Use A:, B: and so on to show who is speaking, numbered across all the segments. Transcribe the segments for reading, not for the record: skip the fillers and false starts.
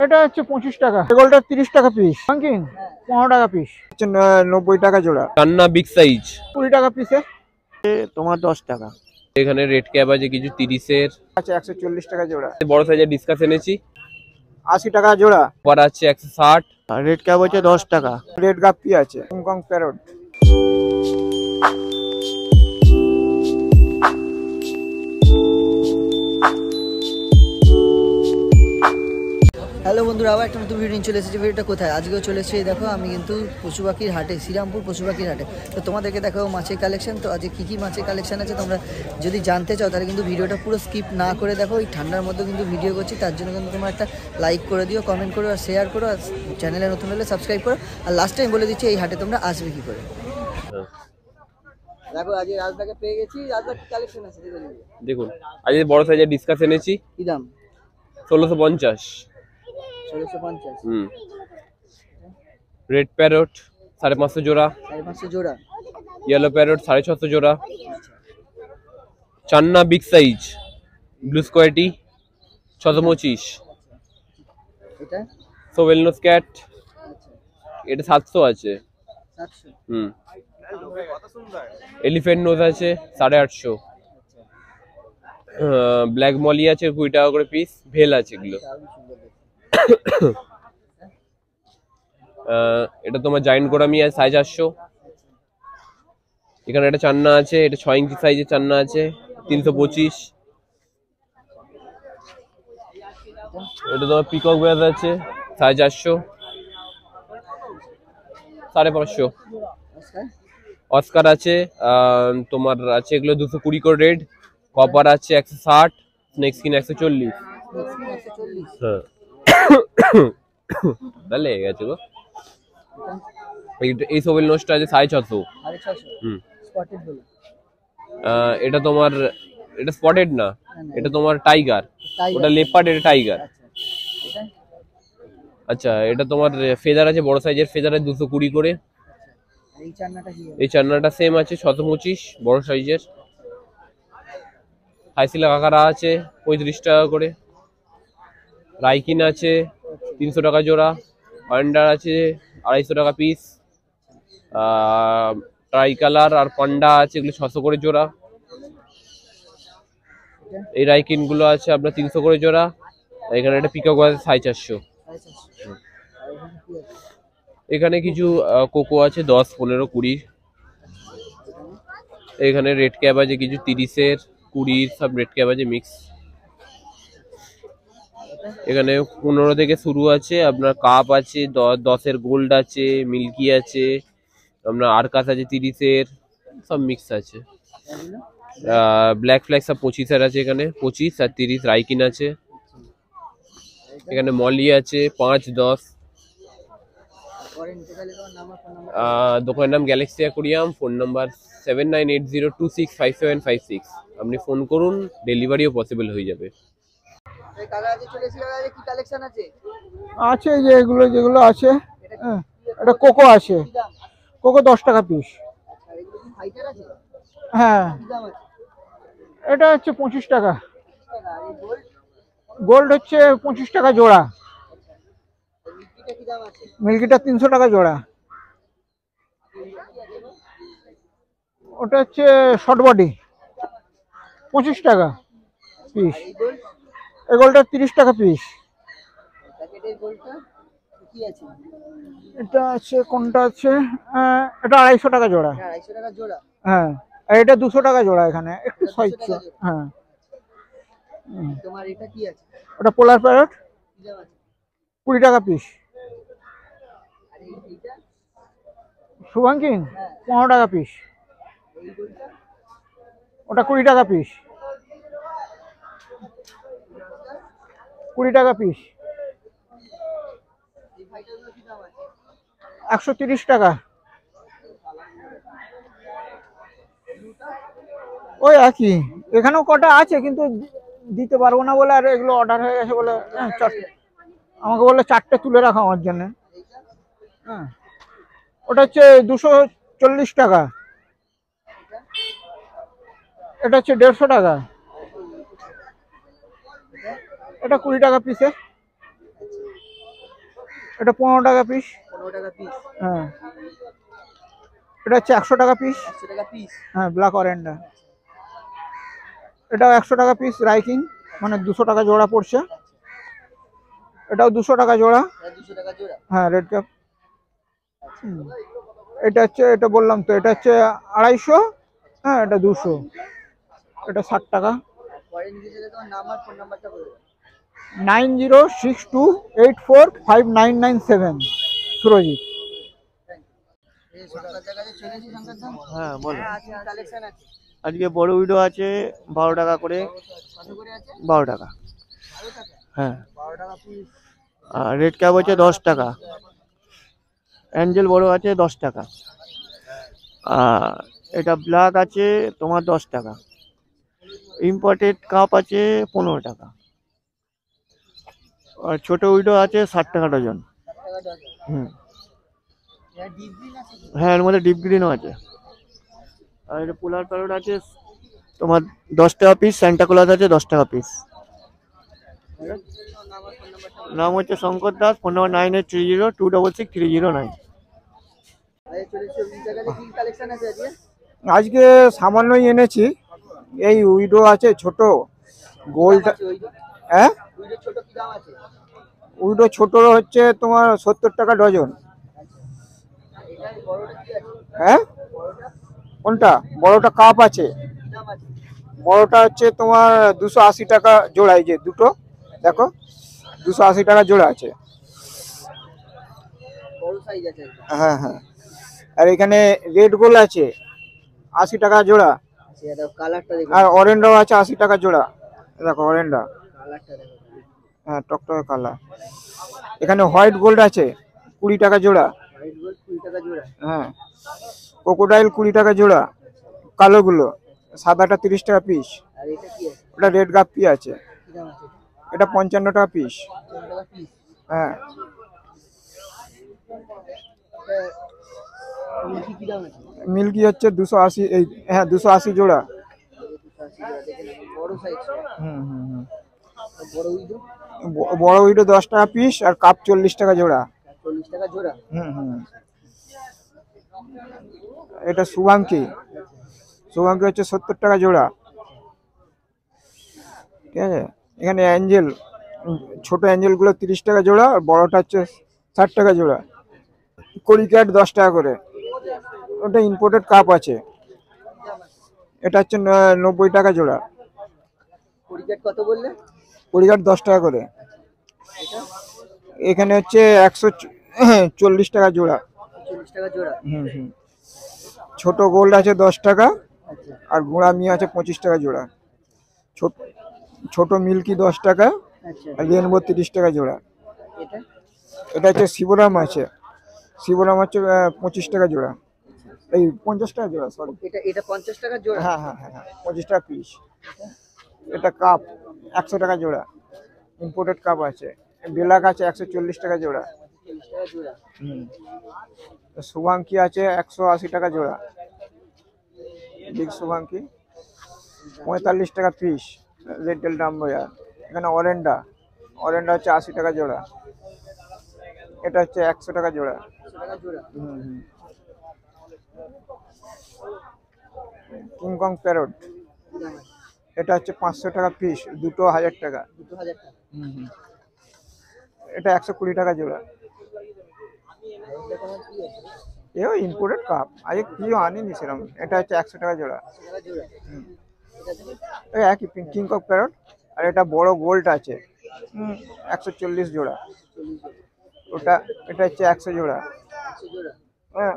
A: এটা হচ্ছে 25 টাকা। এগুলোটা 30 টাকা পিস। রঙিন 15 টাকা পিস। 90 টাকা জোড়া।
B: কান্না বিগ সাইজ
A: 20 টাকা পিসে তোমার 10 টাকা।
B: এখানে রেড ক্যাপ আছে কিছু 30-এর।
A: আচ্ছা 140 টাকা জোড়া।
B: বড় সাইজের ডিসকাস এনেছি
A: 80 টাকা জোড়া।
B: পর আছে 160।
A: রেড ক্যাপ হচ্ছে 10 টাকা। রেড গাপ্পি আছে, হংকং প্যারট।
C: হ্যালো বন্ধুরা, আবার একটা নতুন ভিডিও চলে এসেছি। ভিডিওটা কোথায়? আজকেও চলে এসেছি, দেখো আমি কিন্তু পশু পাখির হাটে, শ্রীরামপুর পশু পাখির হাটে। তো তোমাদেরকে দেখাবো মাছের কালেকশন। তো আজকে কী কী মাছের কালেকশন আছে তোমরা যদি জানতে চাও তাহলে কিন্তু ভিডিওটা পুরো স্কিপ না করে দেখো। এই ঠান্ডার মধ্যে কিন্তু ভিডিও করছি, তার জন্য কিন্তু তোমরা একটা লাইক করে দিও, কমেন্ট করো আর শেয়ার করো, আর চ্যানেলে নতুন হলে সাবস্ক্রাইব করো। আর লাস্ট টাইম বলে দিচ্ছি এই হাটে তোমরা আসবে কী করে। দেখো আজকে রাজদাকে পেয়ে গেছি। রাজদা কি কালেকশন আছে
B: দেখুন, আজকে বড় সাইজের ডিসকাস এনেছি।
C: কী দাম?
B: 1650।
C: 1650।
B: রেড প্যারট 550 জোড়া।
C: 550 জোড়া।
B: ইয়েলো প্যারট 650 জোড়া। চান্না বিগ সাইজ ব্লু স্কোয়ারটি 625।
C: এটা
B: সোভেলনোস ক্যাট, এটা 700 আছে।
C: 700।
B: এলিফ্যান্ট নোজ আছে 850। ব্ল্যাক মলি আছে 20 টাকা করে পিস। ভেল আছে এগুলো। এটা তোমার জায়েন্ট গোরামি আছে 450। এখানে একটা চান্না আছে, এটা 6 ইঞ্চি সাইজের চান্না আছে 325। এটা তোমার পিকক ব্যাজ আছে 450, 550। অস্কার আছে তোমার আছে এগুলো 220 করে রেড। কপার আছে 160, স্নেক স্কিন 140। হ্যাঁ তাহলে গেছে গো। এই সোভেল নোজটা আছে 650। এটা তোমার, এটা স্পটেড না, এটা তোমার টাইগার। ওটা লেপার্ড, এটা টাইগার। আচ্ছা, এটা তোমার ফেদার আছে, বড় সাইজের ফেদার আছে 220 করে। এই চান্নাটা সেম আছে 625, বড় সাইজের। হাইসিলা কাকারা আছে 35 টাকা করে। রাইকিন আছে 300 টাকা জোড়া। পান্ডার আছে 250 টাকা পিস। ট্রাই কালার আর পান্ডা আছে, এগুলো 600 করে জোড়া। এই রাইকিন গুলো আছে আপনার 300 করে জোড়া। এখানে একটা পিকক আছে 450। এখানে কিছু কোকো আছে 10, 15, 20। এখানে রেড ক্যাপ আছে কিছু 30-এর, 20-র, সব রেড ক্যাপ আছে মিক্স। এখানে 15 থেকে শুরু আছে আপনার। কাপ আছে 10-এর, গোল্ড আছে, মিল্কি আছে আপনার, আরকাস আছে 30-এর, সব মিক্স আছে। ব্ল্যাক ফ্ল্যাগ সব 25-এর আছে। এখানে 25 আর 30 রাইকিন আছে। এখানে মলি আছে 5, 10। দোকানের নাম গ্যালাক্সি অ্যাকোরিয়াম। Phone number 7980265756। আপনি ফোন করুন, ডেলিভারিও পসিবল হয়ে যাবে।
A: আছে যে এগুলো যেগুলো আছে, এটা কোকো আছে। কোকো 10 টাকা পিস। হ্যাঁ, এটা হচ্ছে 25 টাকা। গোল্ড হচ্ছে 25 টাকা জোড়া। মিল্কিটা 300 টাকা জোড়া। ওটা হচ্ছে শর্ট বডি 25 টাকা পিস। এগুলোটা 30 টাকা পিস। এটা আছে, কোনটা আছে, এটা 250 টাকা জোড়া। হ্যাঁ, আর এটা 200 টাকা জোড়া। এখানে একটু সাইজ। হ্যাঁ, ওটা পোলার প্যারট 20 টাকা পিস। শুভাঙ্কিন 15 টাকা পিস। ওটা 20 টাকা পিস। 20 টাকা পিস। 130 টাকা। ওই একই। এখানেও কটা আছে কিন্তু দিতে পারবো না বলে, আর এগুলো অর্ডার হয়ে গেছে বলে আমাকে বললে 4টে তুলে রাখা আমার জন্য। হ্যাঁ, ওটা হচ্ছে 240 টাকা। এটা হচ্ছে 150 টাকা। এটা 20 টাকা পিসে। এটা 15 টাকা পিস।
C: 15 টাকা পিস।
A: হ্যাঁ, এটা হচ্ছে 100 টাকা পিস।
C: 100 টাকা পিস।
A: হ্যাঁ, ব্ল্যাক অরেন্ডা এটাও 100 টাকা পিস রাইকিং, মানে 200 টাকা জোড়া পড়ছে। এটাও 200 টাকা জোড়া।
C: এটা 200 টাকা জোড়া।
A: হ্যাঁ, রেড ক্যাপ। এটা হচ্ছে, এটা বললাম তো, এটা হচ্ছে 250। হ্যাঁ, এটা 200। এটা 60 টাকা।
C: পরে নিতে চাইলে তোমার নাম আর ফোন নাম্বারটা বলে দাও।
A: 9062845997 সুরজিৎ।
C: এই শঙ্কর জায়গায় চলে এসেছি শঙ্কর দা।
D: হ্যাঁ বলো।
C: হ্যাঁ, আজকে কালেকশন আছে।
D: আজকে বড় উইডো আছে 12 টাকা করে।
C: কত করে আছে?
D: 12 টাকা।
C: 12 টাকা।
D: হ্যাঁ।
C: 12 টাকা পিস।
D: আর রেড ক্যাপ হচ্ছে 10 টাকা। অ্যাঞ্জেল বড় আছে 10 টাকা। আর এটা ব্ল্যাক আছে তোমার 10 টাকা। ইম্পোর্টেড কাপ আছে 15 টাকা। আর ছোট উইডো আছে 60 টাকা ডজন।
C: 60 টাকা ডজন।
D: হুম।
C: এটা ডিপ গ্রিন আছে কি?
D: হ্যাঁ, এর মধ্যে ডিপ গ্রিনও আছে। আর এটা পোলার প্যারট আছে তোমার 10 টাকা পিস। স্যান্টা ক্লজ আছে 10 টাকা পিস।
C: নাম আর ফোন নাম্বারটা।
D: নাম হচ্ছে শঙ্কর দাস। Phone number 9830266309।
C: আরে চলে এসেছি এই জায়গায় কি কালেকশন আছে আজকে?
A: আজকে সামান্যই এনেছি। এই উইডো আছে ছোট গোল্ড। হ্যাঁ,
C: উইডো ছোট কি দাম আছে?
A: উইডো ছোট হচ্ছে তোমার 70 টাকা ডজন।
C: এটা বড়টা কি আছে?
A: হ্যাঁ,
C: বড়টা
A: কোনটা? বড়টা কাপ আছে।
C: কি দাম আছে?
A: বড়টা হচ্ছে তোমার 280 টাকা জোড়া। এই যে দুটো দেখো, 280 টাকা জোড়া আছে।
C: বড় সাইজ আছে এটা।
A: হ্যাঁ হ্যাঁ। আর এখানে রেড গোল আছে 80 টাকা জোড়া।
C: আচ্ছা, এটা কালারটা দেখো।
A: আর অরেন্ডাও আছে 80 টাকা জোড়া। দেখো অরেন্ডা,
C: কালারটা দেখো।
A: হ্যাঁ, টকটকে কালার। এখানে হোয়াইট গোল্ড আছে 20 টাকা জোড়া।
C: হোয়াইট গোল্ড 20 টাকা জোড়া।
A: হ্যাঁ, ক্রোকোডাইল 20 টাকা জোড়া। কালোগুলো সাদাটা 30 টাকা পিস।
C: আর এটা কি আছে?
A: ওটা রেড গাপ্পি আছে,
C: কি দাম আছে?
A: এটা 55 টাকা পিস।
C: 50 টাকা পিস।
A: হ্যাঁ,
C: মিল্কি কি দাম আছে?
A: মিল্কি হচ্ছে 280। এই হ্যাঁ, 280 জোড়া।
C: 280 জোড়া দেখে নাও, বড় সাইজ।
A: হুম হুম হুম।
C: বড় উইডো
A: বড় উইডো 10 টাকা পিস আর কাপ 40 টাকা জোড়া।
C: 40 টাকা জোড়া।
A: হুম হুম। এটা শুভাঙ্কি। শুভাঙ্কি হচ্ছে 70 টাকা জোড়া। ঠিক আছে। এখানে অ্যাঞ্জেল, ছোট অ্যাঞ্জেল গুলো 30 টাকা জোড়া আর বড়টা হচ্ছে 60 টাকা জোড়া। কড়িক্যাট 10 টাকা করে। ওটা ইম্পোর্টেড কাপ আছে। এটা হচ্ছে 90 টাকা জোড়া।
C: কড়িক্যাট কত বললে?
A: কড়িক্যাট 10 টাকা করে।
C: এটা
A: এখানে হচ্ছে 140 টাকা জোড়া।
C: 40 টাকা জোড়া।
A: হুম হুম। ছোট গোল্ড আছে 10 টাকা
C: আচ্ছা
A: আর গুঁড়া মিয়া আছে 25 টাকা জোড়া। ছোট ছোট মিল্কি 10 টাকা
C: আচ্ছা।
A: আর রেনবো 30 টাকা জোড়া।
C: এটা
A: এটা হচ্ছে শিবরাম আছে। শিবরাম হচ্ছে 25 টাকা জোড়া। এই 50 টাকা জোড়া, সরি।
C: এটা এটা 50 টাকা জোড়া।
A: হ্যাঁ হ্যাঁ হ্যাঁ হ্যাঁ, 25 টাকা পিস। এটা কাপ 100 টাকা জোড়া। ইম্পোর্টেড কাপ আছে। বেলাক আছে 140 টাকা জোড়া।
C: 40 টাকা জোড়া।
A: হুম। শুভাঙ্কি আছে 180 টাকা জোড়া। বিগ শুভাঙ্কি 45 টাকা পিস। রেডেল ডাম্বয়া। এখানে অরেন্ডা, অরেন্ডা হচ্ছে 80 টাকা জোড়া। এটা হচ্ছে 100 টাকা জোড়া।
C: 100 টাকা জোড়া।
A: হুম হুম। কিংকং প্যারট,
C: কি দাম আছে?
A: এটা হচ্ছে 500 টাকা পিস, দুটো 1000 টাকা।
C: 2000 টাকা।
A: হুম হুম। এটা 120 টাকা জোড়া।
C: আর এটা তোমার কি আছে?
A: এও ইম্পোর্টেড কাপ, আগে কেউ আনেনি সেরকম। এটা হচ্ছে 100 টাকা জোড়া।
C: 100 টাকা জোড়া।
A: হুম।
C: এটা তুমি
A: এই একই কিংকক প্যারট। আর এটা বড় গোল্ড আছে 140 জোড়া।
C: 40 জোড়া।
A: ওটা, এটা হচ্ছে 100 জোড়া।
C: 100 জোড়া।
A: হ্যাঁ,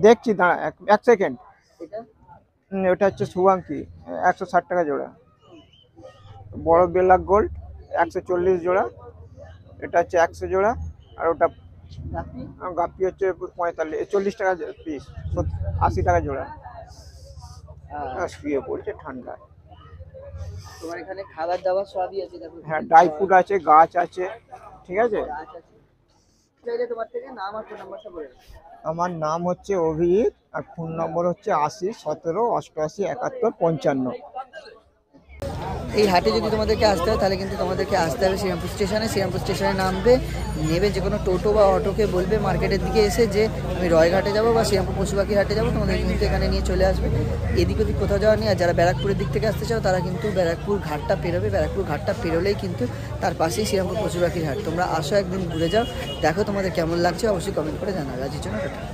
A: দেখছি দাঁড়া এক সেকেন্ড।
C: এটা
A: ওটা হচ্ছে শুভাঙ্কি 160 টাকা জোড়া। বড় বেলাক গোল্ড 140 জোড়া। এটা হচ্ছে 100 জোড়া। আর ওটা
C: রাখি।
A: গাপ্পি হচ্ছে 40 টাকা পিস, 80 টাকা জোড়া। শুয়ে পড়ছে ঠান্ডা।
C: তোমার এখানে খাবার দাবার সবই আছে দেখো।
A: হ্যাঁ, ড্রাই ফ্রুট আছে, গাছ আছে। ঠিক আছে।
C: গাছ আছে। চাইলে তোমার থেকে নাম আর ফোন নাম্বারটা বলে দাও।
A: আমার নাম হচ্ছে অভিজিৎ আর ফোন নম্বর হচ্ছে 80 17 88 71 55।
C: এই হাটে যদি তোমাদেরকে আসতে হয় তাহলে কিন্তু তোমাদেরকে আসতে হবে শ্রীরামপুর স্টেশনে। শ্রীরামপুর স্টেশনে নামবে, নেবে যে কোনো টোটো বা অটোকে বলবে মার্কেটের দিকে এসে যে আমি রয়ঘাটে যাবো বা শ্রীরামপুর পশু পাখির হাটে যাবো, তোমাদের কিন্তু এখানে নিয়ে চলে আসবে। এদিক ওদিক কোথাও যাওয়া নেই। আর যারা ব্যারাকপুরের দিক থেকে আসতে চাও তারা কিন্তু ব্যারাকপুর ঘাটটা পেরোবে, ব্যারাকপুর ঘাটটা পেরোলেই কিন্তু তার পাশেই শ্রীরামপুর পশু পাখির হাট। তোমরা আসো, একদিন ঘুরে যাও, দেখো তোমাদের কেমন লাগছে, অবশ্যই কমেন্ট করে জানাবে। আজকের জন্য টাটা।